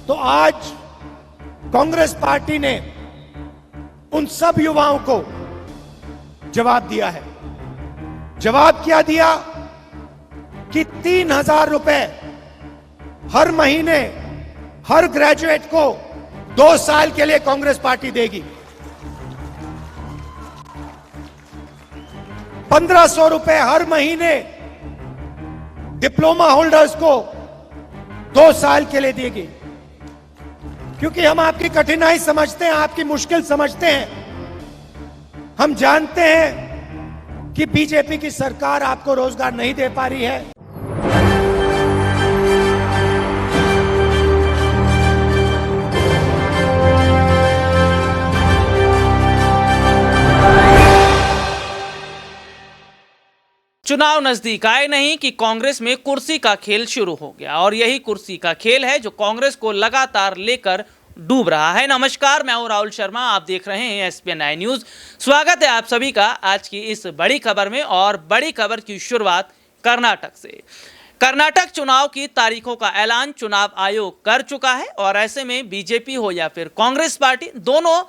तो आज कांग्रेस पार्टी ने उन सब युवाओं को जवाब दिया है। जवाब क्या दिया कि 3,000 रुपए हर महीने हर ग्रेजुएट को 2 साल के लिए कांग्रेस पार्टी देगी। 1,500 रुपए हर महीने डिप्लोमा होल्डर्स को 2 साल के लिए देगी। क्योंकि हम आपकी कठिनाई समझते हैं, आपकी मुश्किल समझते हैं। हम जानते हैं कि बीजेपी की सरकार आपको रोजगार नहीं दे पा रही है। चुनाव नजदीक आए नहीं कि कांग्रेस में कुर्सी का खेल शुरू हो गया और यही कुर्सी का खेल है जो कांग्रेस को लगातार लेकर डूब रहा है। नमस्कार, मैं हूं राहुल शर्मा, आप देख रहे हैं SPN9 न्यूज। स्वागत है आप सभी का आज की इस बड़ी खबर में। और बड़ी खबर की शुरुआत कर्नाटक से। कर्नाटक चुनाव की तारीखों का ऐलान चुनाव आयोग कर चुका है और ऐसे में बीजेपी हो या फिर कांग्रेस पार्टी, दोनों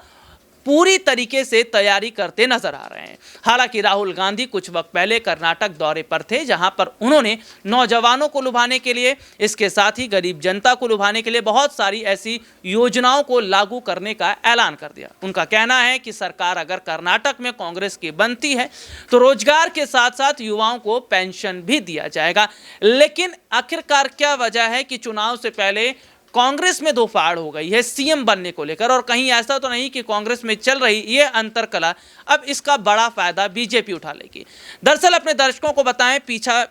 पूरी तरीके से तैयारी करते नजर आ रहे हैं। हालांकि राहुल गांधी कुछ वक्त पहले कर्नाटक दौरे पर थे, जहां पर उन्होंने नौजवानों को लुभाने के लिए, इसके साथ ही गरीब जनता को लुभाने के लिए बहुत सारी ऐसी योजनाओं को लागू करने का ऐलान कर दिया। उनका कहना है कि सरकार अगर कर्नाटक में कांग्रेस की बनती है तो रोजगार के साथ साथ युवाओं को पेंशन भी दिया जाएगा। लेकिन आखिरकार क्या वजह है कि चुनाव से पहले कांग्रेस में दो फाड़ हो गई है सीएम बनने को लेकर? और कहीं ऐसा तो नहीं कि कांग्रेस में चल रही ये अंतरकला अब इसका बड़ा फायदा बीजेपी उठा लेगी? दरअसल अपने दर्शकों को बताएं,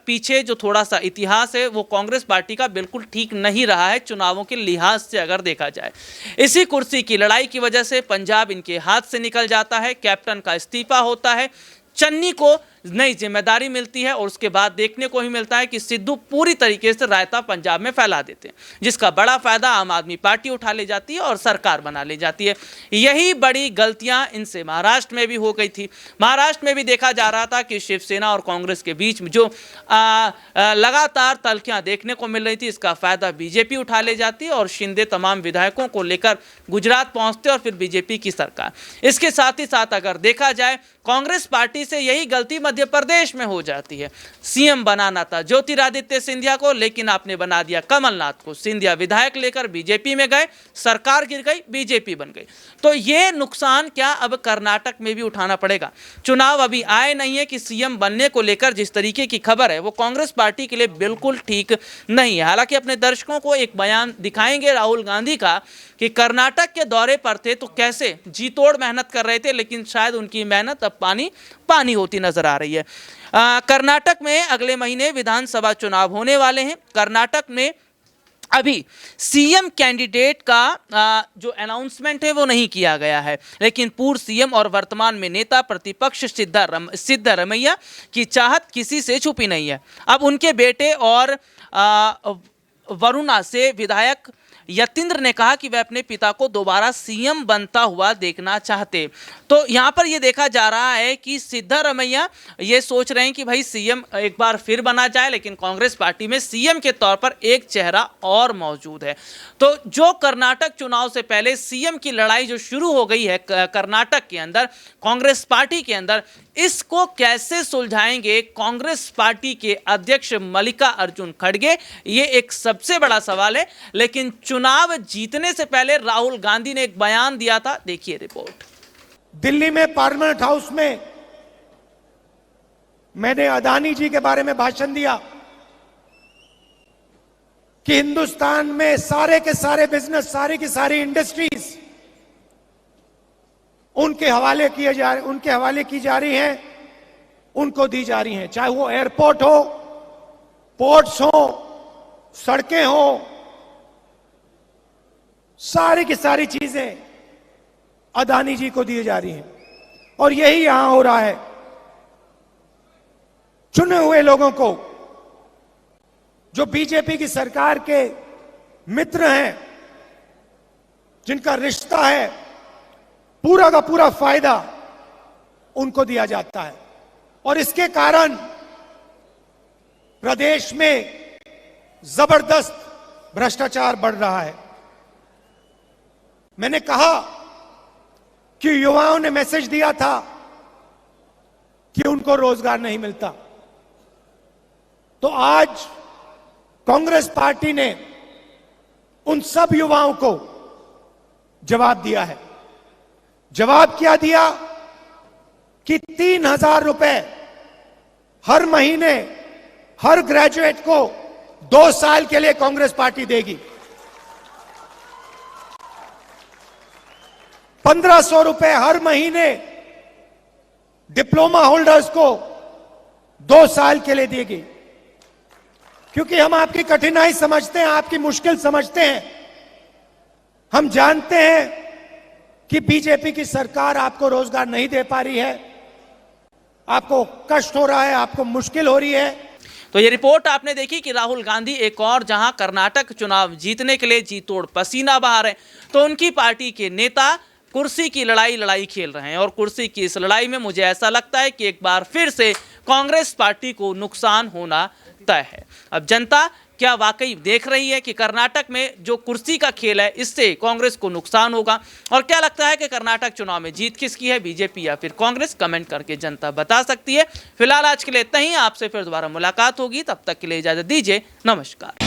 पीछे जो थोड़ा सा इतिहास है वो कांग्रेस पार्टी का बिल्कुल ठीक नहीं रहा है चुनावों के लिहाज से अगर देखा जाए। इसी कुर्सी की लड़ाई की वजह से पंजाब इनके हाथ से निकल जाता है, कैप्टन का इस्तीफा होता है, चन्नी को नई जिम्मेदारी मिलती है और उसके बाद देखने को ही मिलता है कि सिद्धू पूरी तरीके से रायता पंजाब में फैला देते हैं, जिसका बड़ा फायदा आम आदमी पार्टी उठा ले जाती है और सरकार बना ले जाती है। यही बड़ी गलतियां इनसे महाराष्ट्र में भी हो गई थी। महाराष्ट्र में भी देखा जा रहा था कि शिवसेना और कांग्रेस के बीच में जो लगातार तल्खियां देखने को मिल रही थी, इसका फायदा बीजेपी उठा ले जाती है और शिंदे तमाम विधायकों को लेकर गुजरात पहुंचते और फिर बीजेपी की सरकार। इसके साथ ही साथ अगर देखा जाए कांग्रेस पार्टी से यही गलती मध्य प्रदेश में हो जाती है। सीएम बनाना था ज्योतिरादित्य सिंधिया को, लेकिन आपने बना दिया कमलनाथ को। सिंधिया विधायक लेकर बीजेपी में गए, सरकार गिर गई, बीजेपी बन गई। तो ये नुकसान क्या अब कर्नाटक में भी उठाना पड़ेगा? चुनाव अभी आए नहीं है कि सीएम बनने को लेकर जिस तरीके की खबर है वो कांग्रेस पार्टी के लिए बिल्कुल ठीक नहीं है। हालांकि अपने दर्शकों को एक बयान दिखाएंगे राहुल गांधी का कि कर्नाटक के दौरे पर थे तो कैसे जी तोड़ मेहनत कर रहे थे, लेकिन शायद उनकी मेहनत अब पानी पानी होती नजर आ रही है। कर्नाटक में अगले महीने विधानसभा चुनाव होने वाले हैं। कर्नाटक में अभी सीएम कैंडिडेट का जो अनाउंसमेंट है वो नहीं किया गया है, लेकिन पूर्व सीएम और वर्तमान में नेता प्रतिपक्ष सिद्धारमैया की चाहत किसी से छुपी नहीं है। अब उनके बेटे और वरुणा से विधायक यतीन्द्र ने कहा कि वे अपने पिता को दोबारा सीएम बनता हुआ देखना चाहते। तो यहाँ पर यह देखा जा रहा है कि सिद्धारमैया ये सोच रहे हैं कि भाई सीएम एक बार फिर बना जाए, लेकिन कांग्रेस पार्टी में सीएम के तौर पर एक चेहरा और मौजूद है। तो जो कर्नाटक चुनाव से पहले सीएम की लड़ाई जो शुरू हो गई है कर्नाटक के अंदर, कांग्रेस पार्टी के अंदर, इसको कैसे सुलझाएंगे कांग्रेस पार्टी के अध्यक्ष मल्लिकार्जुन खड़गे, ये एक सबसे बड़ा सवाल है। लेकिन चुनाव जीतने से पहले राहुल गांधी ने एक बयान दिया था, देखिए रिपोर्ट। दिल्ली में पार्लियामेंट हाउस में मैंने अदानी जी के बारे में भाषण दिया कि हिंदुस्तान में सारे के सारे बिजनेस, सारी की सारी इंडस्ट्रीज उनके हवाले की जा रही हैं, उनको दी जा रही हैं। चाहे वो एयरपोर्ट हो, पोर्ट्स हो, सड़कें हो, सारी की सारी चीजें अदानी जी को दी जा रही हैं। और यही यहां हो रहा है। चुने हुए लोगों को, जो बीजेपी की सरकार के मित्र हैं, जिनका रिश्ता है, पूरा का पूरा फायदा उनको दिया जाता है। और इसके कारण प्रदेश में जबरदस्त भ्रष्टाचार बढ़ रहा है। मैंने कहा कि युवाओं ने मैसेज दिया था कि उनको रोजगार नहीं मिलता, तो आज कांग्रेस पार्टी ने उन सब युवाओं को जवाब दिया है। जवाब क्या दिया कि 3,000 रुपए हर महीने हर ग्रेजुएट को 2 साल के लिए कांग्रेस पार्टी देगी। 1,500 रुपए हर महीने डिप्लोमा होल्डर्स को 2 साल के लिए देगी। क्योंकि हम आपकी कठिनाई समझते हैं, आपकी मुश्किल समझते हैं। हम जानते हैं कि बीजेपी की सरकार आपको रोजगार नहीं दे पा रही है, आपको कष्ट हो रहा है, आपको मुश्किल हो रही है। तो ये रिपोर्ट आपने देखी कि राहुल गांधी एक और जहां कर्नाटक चुनाव जीतने के लिए जी तोड़ पसीना बहा रहे हैं, तो उनकी पार्टी के नेता कुर्सी की लड़ाई खेल रहे हैं। और कुर्सी की इस लड़ाई में मुझे ऐसा लगता है कि एक बार फिर से कांग्रेस पार्टी को नुकसान होना तय है। अब जनता क्या वाकई देख रही है कि कर्नाटक में जो कुर्सी का खेल है इससे कांग्रेस को नुकसान होगा? और क्या लगता है कि कर्नाटक चुनाव में जीत किसकी है, बीजेपी या फिर कांग्रेस? कमेंट करके जनता बता सकती है। फिलहाल आज के लिए इतना ही, आपसे फिर दोबारा मुलाकात होगी, तब तक के लिए इजाजत दीजिए, नमस्कार।